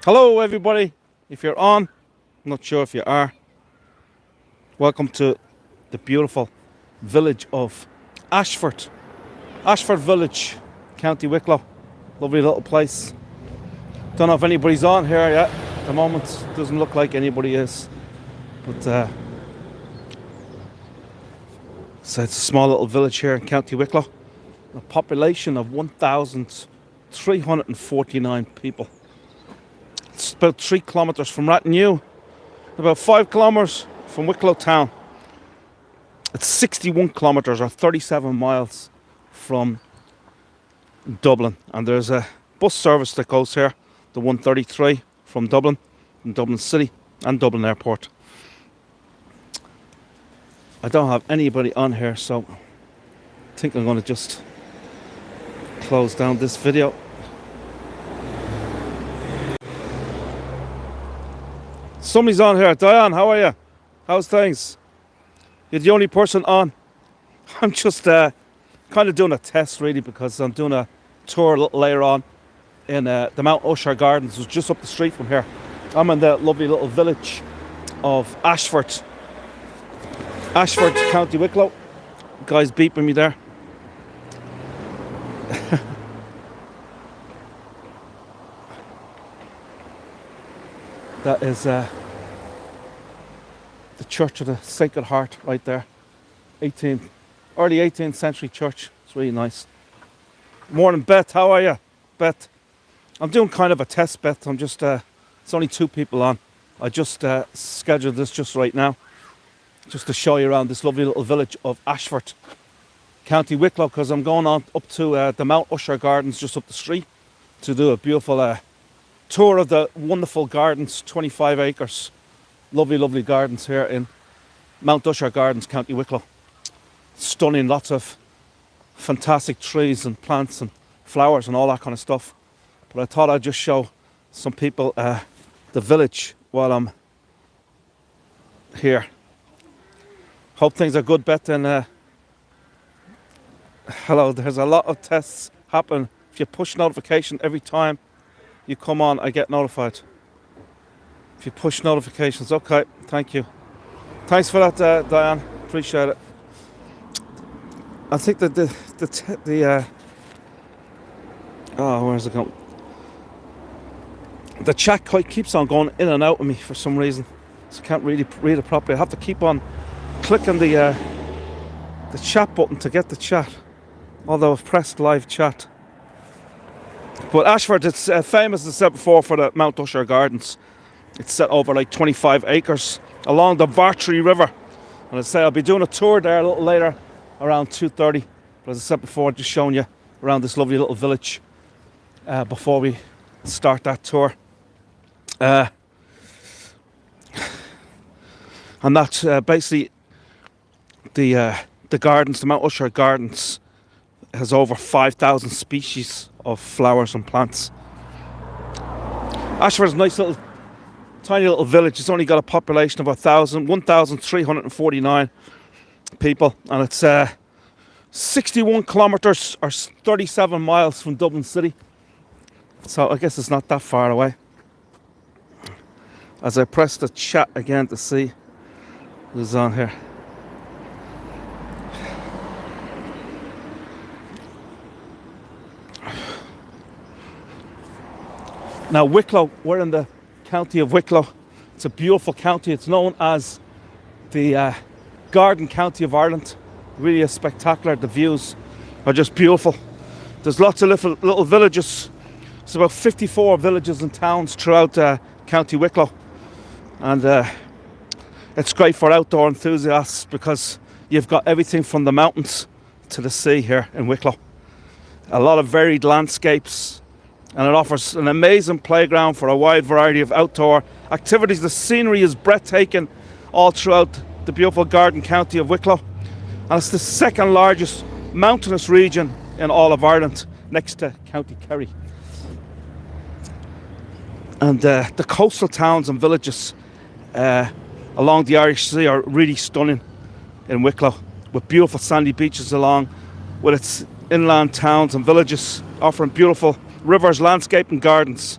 Hello, everybody. If you're on, I'm not sure if you are. Welcome to the beautiful village of Ashford. Ashford Village, County Wicklow. Lovely little place. Don't know if anybody's on here yet. At the moment, doesn't look like anybody is. But so it's a small little village here in County Wicklow. A population of 1,349 people. It's about 3 kilometres from Rathnew, about 5 kilometres from Wicklow town. It's 61 kilometres or 37 miles from Dublin. And there's a bus service that goes here, the 133 from Dublin City and Dublin Airport. I don't have anybody on here, so I think I'm going to just close down this video. Somebody's on here. Diane, how are you? How's things? You're the only person on. I'm just kind of doing a test, really, because I'm doing a tour a little later on in the Mount Usher Gardens, which is just up the street from here. I'm in the lovely little village of Ashford. Ashford, County Wicklow. Guy's beeping me there. That is the Church of the Sacred Heart right there. Early 18th century church. It's really nice. Morning, Beth. How are you? Beth. I'm doing kind of a test, Beth. I'm just, it's only 2 people on. I just scheduled this just right now, just to show you around this lovely little village of Ashford, County Wicklow, because I'm going on up to the Mount Usher Gardens just up the street to do a beautiful tour of the wonderful gardens, 25 acres. Lovely, lovely gardens here in Mount Usher Gardens, County Wicklow. Stunning, lots of fantastic trees and plants and flowers and all that kind of stuff. But I thought I'd just show some people the village while I'm here. Hope things are good, Beth. And hello, there's a lot of tests happen. If you push notification every time you come on, I get notified. If you push notifications, okay, thank you. Thanks for that, Diane. Appreciate it. I think that where's it going? The chat keeps on going in and out of me for some reason, so I can't really read it properly. I have to keep on clicking the chat button to get the chat, although I've pressed live chat. But Ashford, it's famous, as I said before, for the Mount Usher Gardens. It's set over like 25 acres along the Vartry River. And as I say, I'll be doing a tour there a little later, around 2:30. But as I said before, just showing you around this lovely little village before we start that tour. And that's basically the gardens, the Mount Usher Gardens, has over 5,000 species of flowers and plants. Ashford is a nice little, tiny little village. It's only got a population of 1,349 people, and it's 61 kilometres or 37 miles from Dublin City. So I guess it's not that far away. As I press the chat again to see who's on here. Now Wicklow, we're in the county of Wicklow. It's a beautiful county. It's known as the Garden County of Ireland. Really is spectacular. The views are just beautiful. There's lots of little villages. There's about 54 villages and towns throughout County Wicklow. And it's great for outdoor enthusiasts because you've got everything from the mountains to the sea here in Wicklow. A lot of varied landscapes. And it offers an amazing playground for a wide variety of outdoor activities. The scenery is breathtaking all throughout the beautiful Garden County of Wicklow. And it's the second largest mountainous region in all of Ireland, next to County Kerry. And the coastal towns and villages along the Irish Sea are really stunning in Wicklow, with beautiful sandy beaches along with its inland towns and villages offering beautiful rivers, landscape and gardens.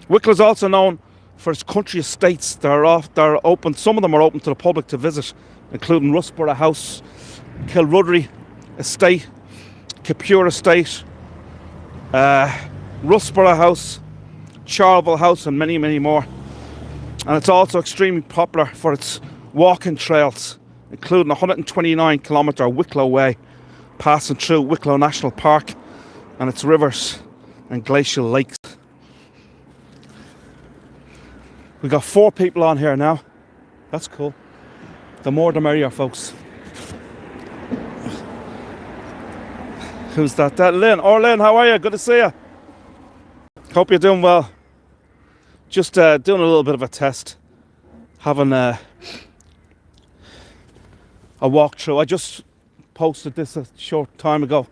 Wicklow is also known for its country estates. They're open. Some of them are open to the public to visit, including Russborough House, Kilruddery Estate, Capure Estate, Russborough House, Charleville House, and many, many more. And it's also extremely popular for its walking trails, including 129-kilometre Wicklow Way, passing through Wicklow National Park and its rivers and glacial lakes. We've got 4 people on here now. That's cool. The more the merrier, folks. Who's that? That Lynn. Oh, Lynn, how are you? Good to see you. Hope you're doing well. Just doing a little bit of a test. Having a walkthrough. I just posted this a short time ago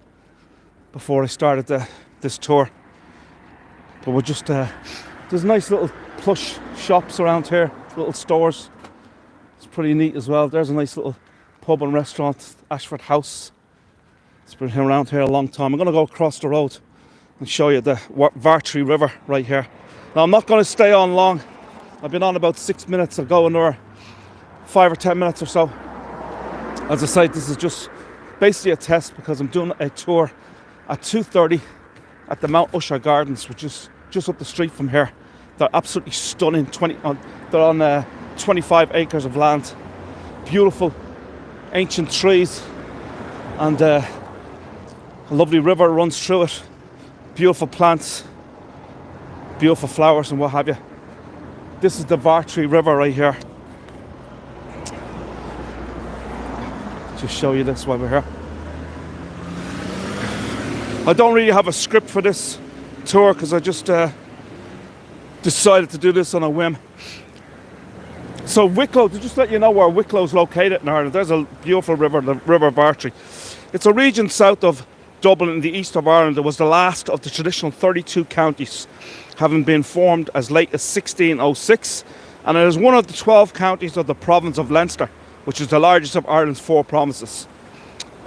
before I started this tour. But we're just... there's nice little plush shops around here. Little stores. It's pretty neat as well. There's a nice little pub and restaurant. Ashford House. It's been around here a long time. I'm going to go across the road and show you the Vartree River right here. Now, I'm not going to stay on long. I've been on about 6 minutes. I'll go another 5 or 10 minutes or so. As I say, this is just basically a test because I'm doing a tour at 2:30 at the Mount Usher Gardens, which is just up the street from here. They're absolutely stunning. They're on 25 acres of land. Beautiful ancient trees, and a lovely river runs through it. Beautiful plants, beautiful flowers and what have you. This is the Vartree River right here. Just show you this while we're here. I don't really have a script for this tour because I just decided to do this on a whim. So Wicklow, to just let you know where Wicklow is located in Ireland, there's a beautiful river, the River Vartree. It's a region south of Dublin in the east of Ireland. It was the last of the traditional 32 counties, having been formed as late as 1606, and it is one of the 12 counties of the province of Leinster, which is the largest of Ireland's 4 provinces.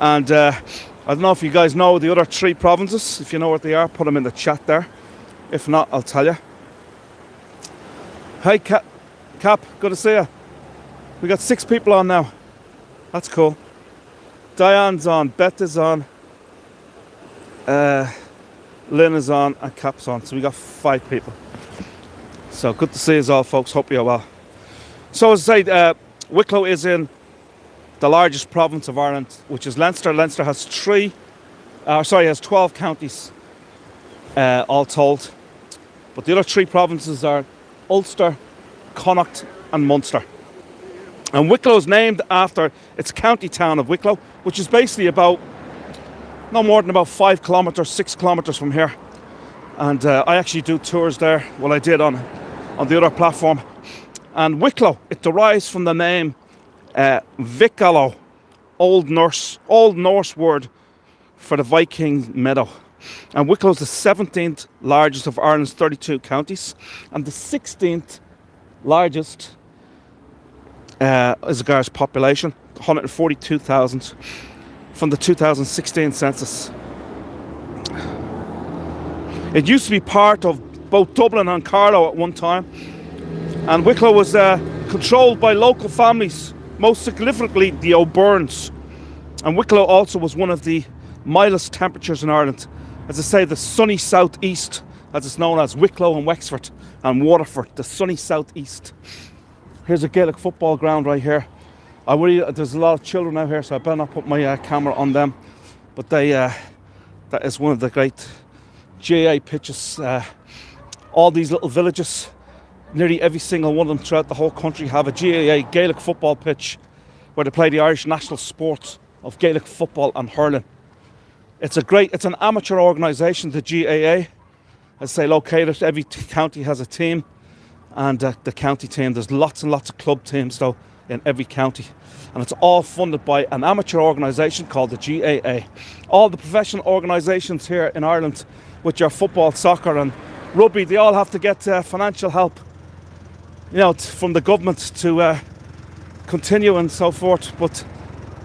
And I don't know if you guys know the other 3 provinces. If you know what they are, put them in the chat there. If not, I'll tell you. Hey, Cap, good to see you. We got 6 people on now. That's cool. Diane's on, Beth is on, Lynn is on, and Cap's on. So we got 5 people. So good to see us all, folks. Hope you're well. So as I say, Wicklow is in the largest province of Ireland, which is Leinster. Leinster has 12 counties, all told. But the other 3 provinces are Ulster, Connacht, and Munster. And Wicklow is named after its county town of Wicklow, which is basically about no more than about 5 kilometres, 6 kilometres from here. And I actually do tours there. Well, I did on the other platform. And Wicklow, it derives from the name Wicklow, Old Norse word for the Viking meadow. And Wicklow is the 17th largest of Ireland's 32 counties, and the 16th largest as regards population, 142,000 from the 2016 census. It used to be part of both Dublin and Carlow at one time, and Wicklow was controlled by local families, most significantly the O'Byrnes. And Wicklow also was one of the mildest temperatures in Ireland. As I say, the sunny southeast, as it's known as Wicklow and Wexford and Waterford, the sunny southeast. Here's a Gaelic football ground right here. There's a lot of children out here, so I better not put my camera on them. But that is one of the great GAA pitches. All these little villages, nearly every single one of them throughout the whole country, have a GAA Gaelic football pitch where they play the Irish national sport of Gaelic football and hurling. It's an amateur organisation, the GAA. As I say, located, every county has a team, and the county team, there's lots and lots of club teams though in every county, and it's all funded by an amateur organisation called the GAA. All the professional organisations here in Ireland, which are football, soccer and rugby, they all have to get financial help, from the government to continue and so forth, but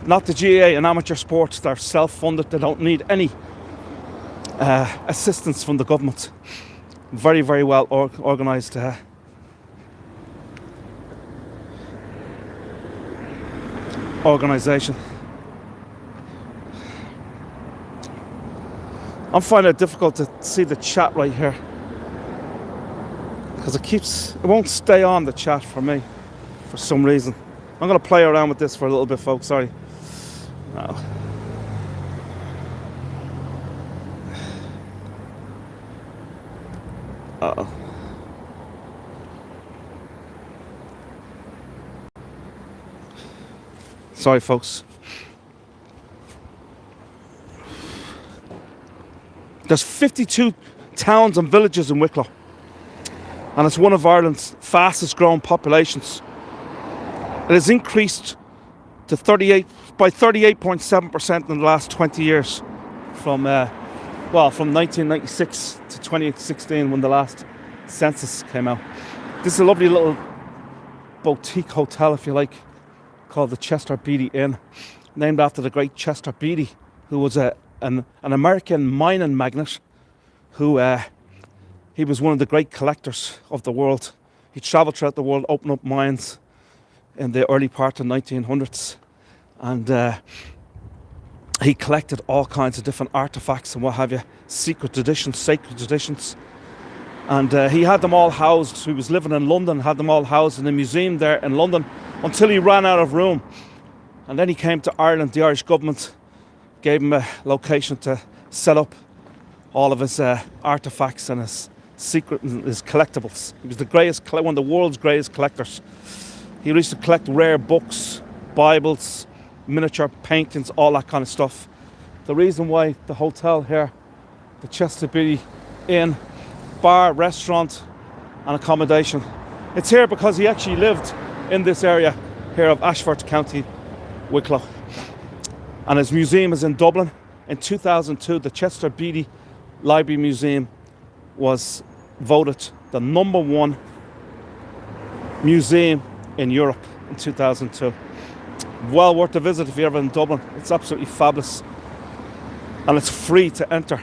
not the GAA and amateur sports. They're self-funded. They don't need any assistance from the government. Very, very well organised organisation. I'm finding it difficult to see the chat right here because it won't stay on the chat for me for some reason. I'm going to play around with this for a little bit, folks. Sorry. No. Uh-oh. Sorry, folks. There's 52 towns and villages in Wicklow, and it's one of Ireland's fastest growing populations. It has increased to 38.7% in the last 20 years, from 1996 to 2016 when the last census came out. This is a lovely little boutique hotel, if you like, called the Chester Beatty Inn, named after the great Chester Beatty, who was an American mining magnate who he was one of the great collectors of the world. He travelled throughout the world, opening up mines in the early part of the 1900s, and he collected all kinds of different artefacts and what have you, secret traditions, sacred traditions, and he had them all housed. He was living in London, had them all housed in a museum there in London until he ran out of room, and then he came to Ireland. The Irish government gave him a location to set up all of his artefacts and his secret and his collectibles. He was one of the world's greatest collectors. He used to collect rare books, Bibles, miniature paintings, all that kind of stuff. The reason why the hotel here, the Chester Beatty Inn, bar, restaurant and accommodation, it's here because he actually lived in this area here of Ashford, County Wicklow. And his museum is in Dublin. In 2002, the Chester Beatty Library Museum was voted the #1 museum in Europe in 2002. Well worth a visit if you're ever in Dublin. It's absolutely fabulous. And it's free to enter.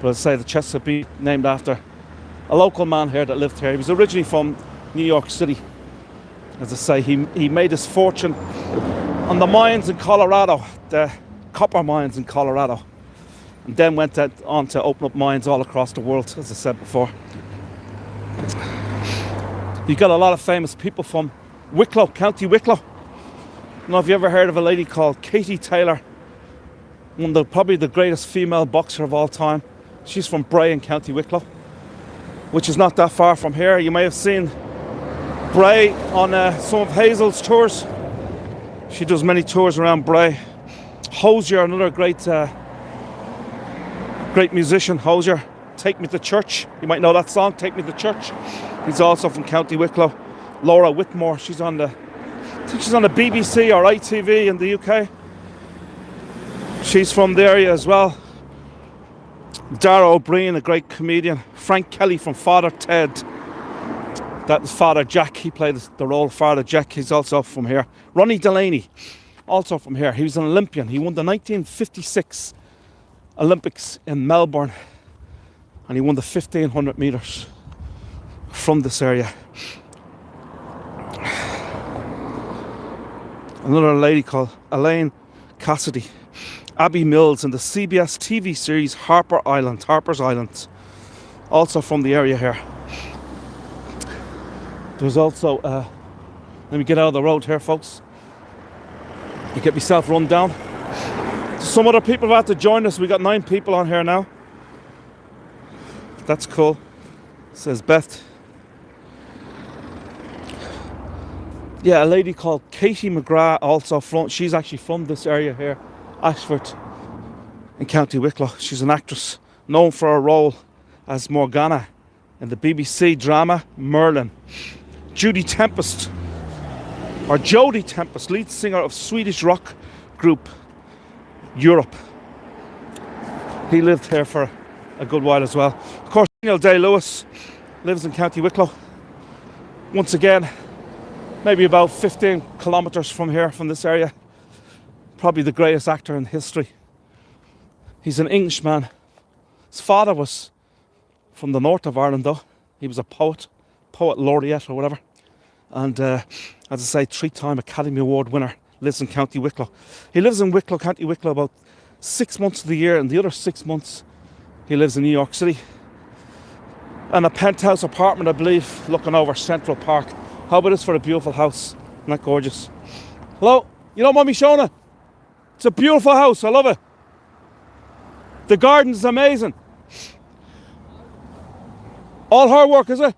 But as I say, the Chester Beatty, named after a local man here that lived here. He was originally from New York City. As I say, he made his fortune on the mines in Colorado, the copper mines in Colorado, and then went on to open up mines all across the world, as I said before. You've got a lot of famous people from Wicklow, County Wicklow. I don't know if you ever heard of a lady called Katie Taylor, probably the greatest female boxer of all time. She's from Bray in County Wicklow, which is not that far from here. You may have seen Bray on some of Hazel's tours. She does many tours around Bray. Hosier, another great musician, Hosier. Take Me to Church. You might know that song, Take Me to Church. He's also from County Wicklow. Laura Whitmore, she's on the BBC or ITV in the UK. She's from the area as well. Dara O'Brien, a great comedian. Frank Kelly from Father Ted. That was Father Jack. He played the role of Father Jack. He's also from here. Ronnie Delaney, also from here. He was an Olympian. He won the 1956 Olympics in Melbourne. And he won the 1500 metres from this area. Another lady called Elaine Cassidy. Abby Mills in the CBS TV series Harper's Island. Also from the area here. There's also, let me get out of the road here, folks. You get myself run down. Some other people have had to join us. We got 9 people on here now. That's cool, says Beth. Yeah, a lady called Katie McGrath, also she's actually from this area here, Ashford in County Wicklow. She's an actress known for her role as Morgana in the BBC drama Merlin. Jodie Tempest, lead singer of Swedish rock group Europe. He lived here for a good while as well. Of course, Daniel Day-Lewis lives in County Wicklow. Once again, maybe about 15 kilometres from here, from this area. Probably the greatest actor in history. He's an Englishman. His father was from the north of Ireland though. He was a poet laureate or whatever. And as I say, 3-time Academy Award winner, lives in County Wicklow. He lives in Wicklow, County Wicklow, about 6 months of the year, and the other 6 months he lives in New York City. And a penthouse apartment, I believe, looking over Central Park. How about this for a beautiful house? Isn't that gorgeous? Hello? You don't mind me showing it? It's a beautiful house, I love it. The garden is amazing. All hard work, is it?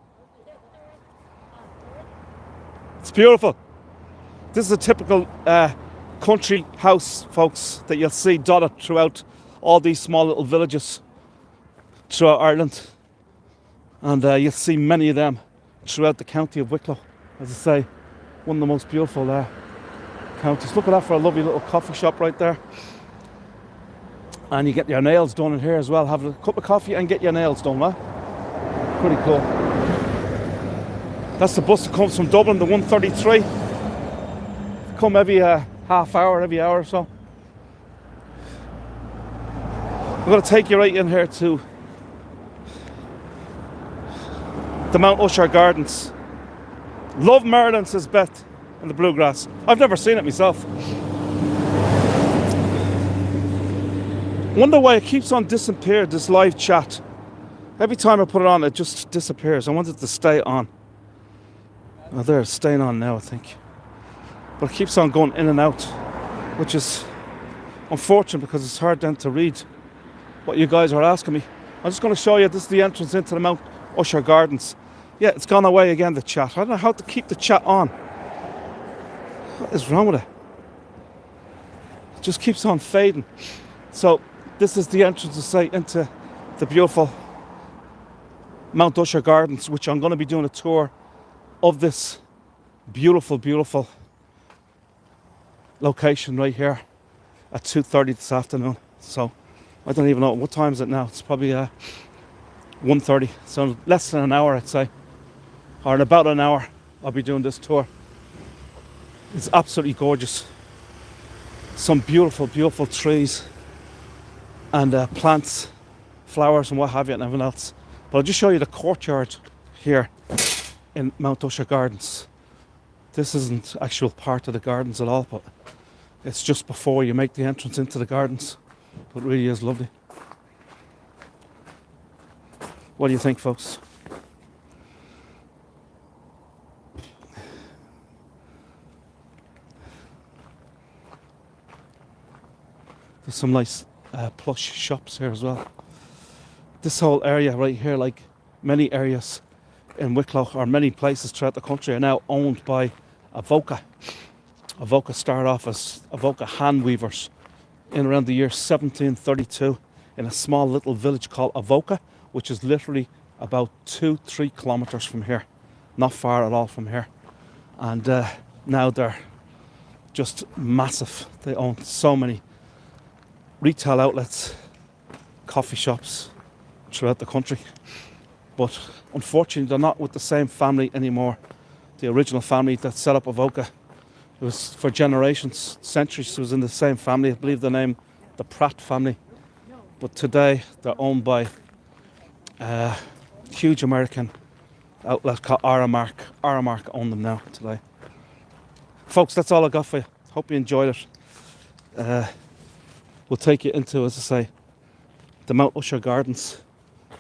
It's beautiful. This is a typical country house, folks, that you'll see dotted throughout all these small little villages throughout Ireland. And you'll see many of them throughout the county of Wicklow. As I say, one of the most beautiful counties. Look at that for a lovely little coffee shop right there. And you get your nails done in here as well. Have a cup of coffee and get your nails done, huh? Pretty cool. That's the bus that comes from Dublin, the 133. Come every half hour, every hour or so. I'm going to take you right in here to the Mount Usher Gardens. Love Maryland, says Beth in the bluegrass. I've never seen it myself. Wonder why it keeps on disappearing, this live chat. Every time I put it on, it just disappears. I want it to stay on. Oh, there, it's staying on now, I think. But it keeps on going in and out, which is unfortunate because it's hard then to read what you guys are asking me. I'm just going to show you, this is the entrance into the Mount Usher Gardens. Yeah, it's gone away again, the chat. I don't know how to keep the chat on. What is wrong with it? It just keeps on fading. So, this is the entrance, to say, into the beautiful Mount Usher Gardens, which I'm going to be doing a tour of this beautiful, beautiful location right here at 2:30 this afternoon. So I don't even know what time is it now. It's probably 1:30, so less than an hour, I'd say, or in about an hour I'll be doing this tour. It's absolutely gorgeous. Some beautiful, beautiful trees and plants, flowers and what have you and everything else. But I'll just show you the courtyard here in Mount Usher Gardens. This isn't actual part of the gardens at all, but it's just before you make the entrance into the gardens. But it really is lovely. What do you think, folks? There's some nice plush shops here as well. This whole area right here, like many areas in Wicklow or many places throughout the country, are now owned by Avoca. Avoca started off as Avoca hand weavers in around the year 1732 in a small little village called Avoca, which is literally about 2-3 kilometers from here, not far at all from here. And now they're just massive. They own so many retail outlets, coffee shops throughout the country. But unfortunately, they're not with the same family anymore. The original family that set up Avoca, it was for generations, centuries, it was in the same family. I believe the name, the Pratt family. But today, they're owned by a huge American outlet called Aramark. Aramark own them now today. Folks, that's all I got for you. Hope you enjoyed it. We'll take you into, as I say, the Mount Usher Gardens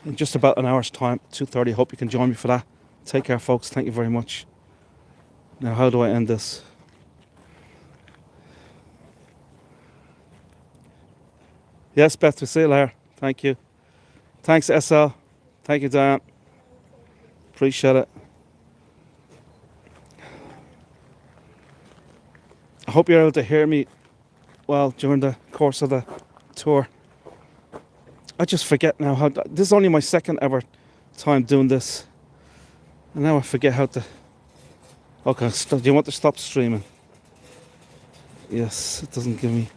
in just about an hour's time, 2:30. Hope you can join me for that. Take care, folks. Thank you very much. Now, how do I end this? Yes, Beth, we'll see you later. Thank you. Thanks, SL. Thank you, Diane. Appreciate it. I hope you're able to hear me well during the course of the tour. I just forget now how. This is only my second ever time doing this. And now I forget how to. Okay, do you want to stop streaming? Yes, it doesn't give me.